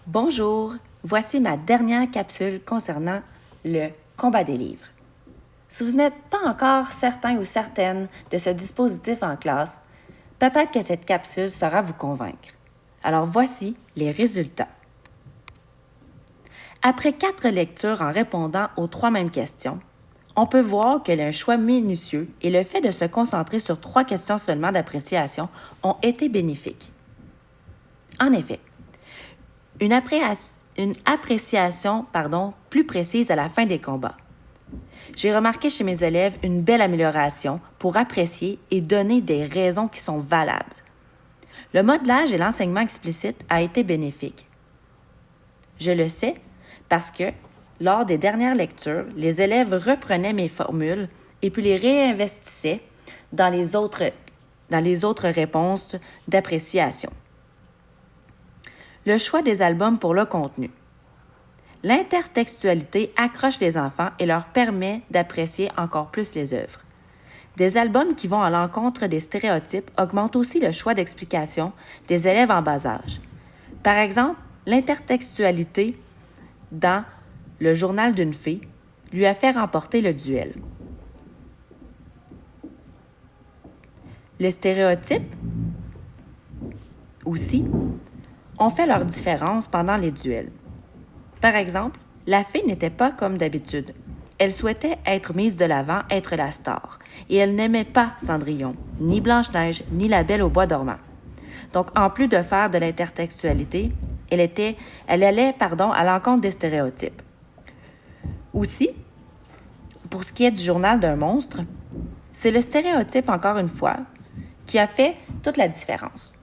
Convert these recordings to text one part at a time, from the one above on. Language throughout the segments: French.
Bonjour, voici ma dernière capsule concernant le combat des livres. Si vous n'êtes pas encore certain ou certaine de ce dispositif en classe, peut-être que cette capsule saura vous convaincre. Alors voici les résultats. Après 4 lectures en répondant aux 3 mêmes questions, on peut voir que un choix minutieux et le fait de se concentrer sur 3 questions seulement d'appréciation ont été bénéfiques. En effet, une appréciation plus précise à la fin des combats. J'ai remarqué chez mes élèves une belle amélioration pour apprécier et donner des raisons qui sont valables. Le modelage et l'enseignement explicite a été bénéfique. Je le sais parce que, lors des dernières lectures, les élèves reprenaient mes formules et puis les réinvestissaient dans les autres réponses d'appréciation. Le choix des albums pour le contenu. L'intertextualité accroche les enfants et leur permet d'apprécier encore plus les œuvres. Des albums qui vont à l'encontre des stéréotypes augmentent aussi le choix d'explication des élèves en bas âge. Par exemple, l'intertextualité dans Le journal d'une fée lui a fait remporter le duel. Les stéréotypes aussi ont fait leur différence pendant les duels. Par exemple, la fée n'était pas comme d'habitude. Elle souhaitait être mise de l'avant, être la star. Et elle n'aimait pas Cendrillon, ni Blanche-Neige, ni la Belle au bois dormant. Donc, en plus de faire de l'intertextualité, elle allait à l'encontre des stéréotypes. Aussi, pour ce qui est du journal d'un monstre, c'est le stéréotype, encore une fois, qui a fait toute la différence.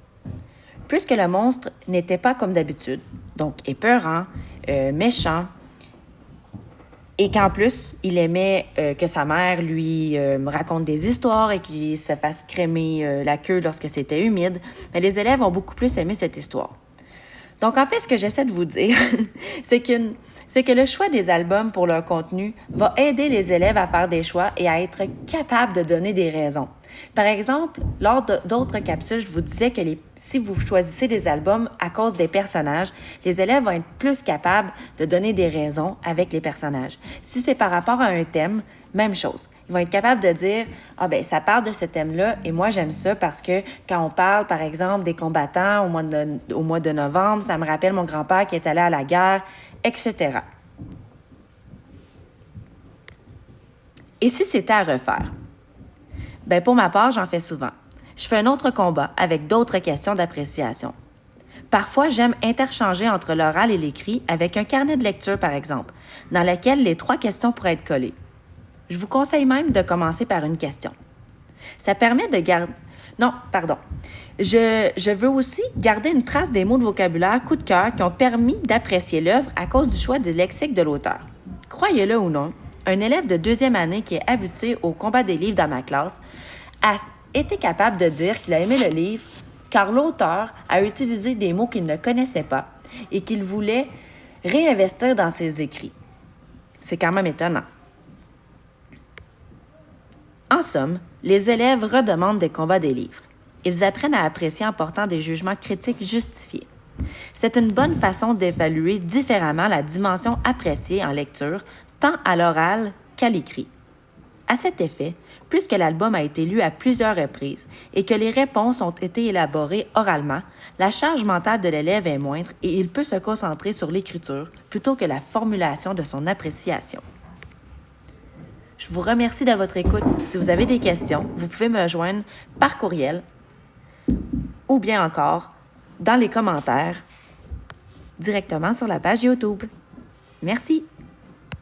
Puisque le monstre n'était pas comme d'habitude, donc épeurant, méchant, et qu'en plus, il aimait que sa mère lui raconte des histoires et qu'il se fasse crémer la queue lorsque c'était humide, mais les élèves ont beaucoup plus aimé cette histoire. Donc, en fait, ce que j'essaie de vous dire, c'est que le choix des albums pour leur contenu va aider les élèves à faire des choix et à être capables de donner des raisons. Par exemple, lors d'autres capsules, je vous disais que si vous choisissez des albums à cause des personnages, les élèves vont être plus capables de donner des raisons avec les personnages. Si c'est par rapport à un thème, même chose. Ils vont être capables de dire « Ah ben ça parle de ce thème-là et moi j'aime ça parce que quand on parle, par exemple, des combattants au mois de novembre, ça me rappelle mon grand-père qui est allé à la guerre, etc. » Et si c'était à refaire? Ben pour ma part, j'en fais souvent. Je fais un autre combat avec d'autres questions d'appréciation. Parfois, j'aime interchanger entre l'oral et l'écrit avec un carnet de lecture, par exemple, dans lequel les 3 questions pourraient être collées. Je vous conseille même de commencer par une question. Ça permet de garder... Non, pardon. Je veux aussi garder une trace des mots de vocabulaire coup de cœur qui ont permis d'apprécier l'œuvre à cause du choix du lexique de l'auteur. Croyez-le ou non, un élève de 2e année qui est habitué au combat des livres dans ma classe a été capable de dire qu'il a aimé le livre car l'auteur a utilisé des mots qu'il ne connaissait pas et qu'il voulait réinvestir dans ses écrits. C'est quand même étonnant. En somme, les élèves redemandent des combats des livres. Ils apprennent à apprécier en portant des jugements critiques justifiés. C'est une bonne façon d'évaluer différemment la dimension appréciée en lecture, tant à l'oral qu'à l'écrit. À cet effet, puisque l'album a été lu à plusieurs reprises et que les réponses ont été élaborées oralement, la charge mentale de l'élève est moindre et il peut se concentrer sur l'écriture plutôt que la formulation de son appréciation. Je vous remercie de votre écoute. Si vous avez des questions, vous pouvez me joindre par courriel ou bien encore dans les commentaires directement sur la page YouTube. Merci.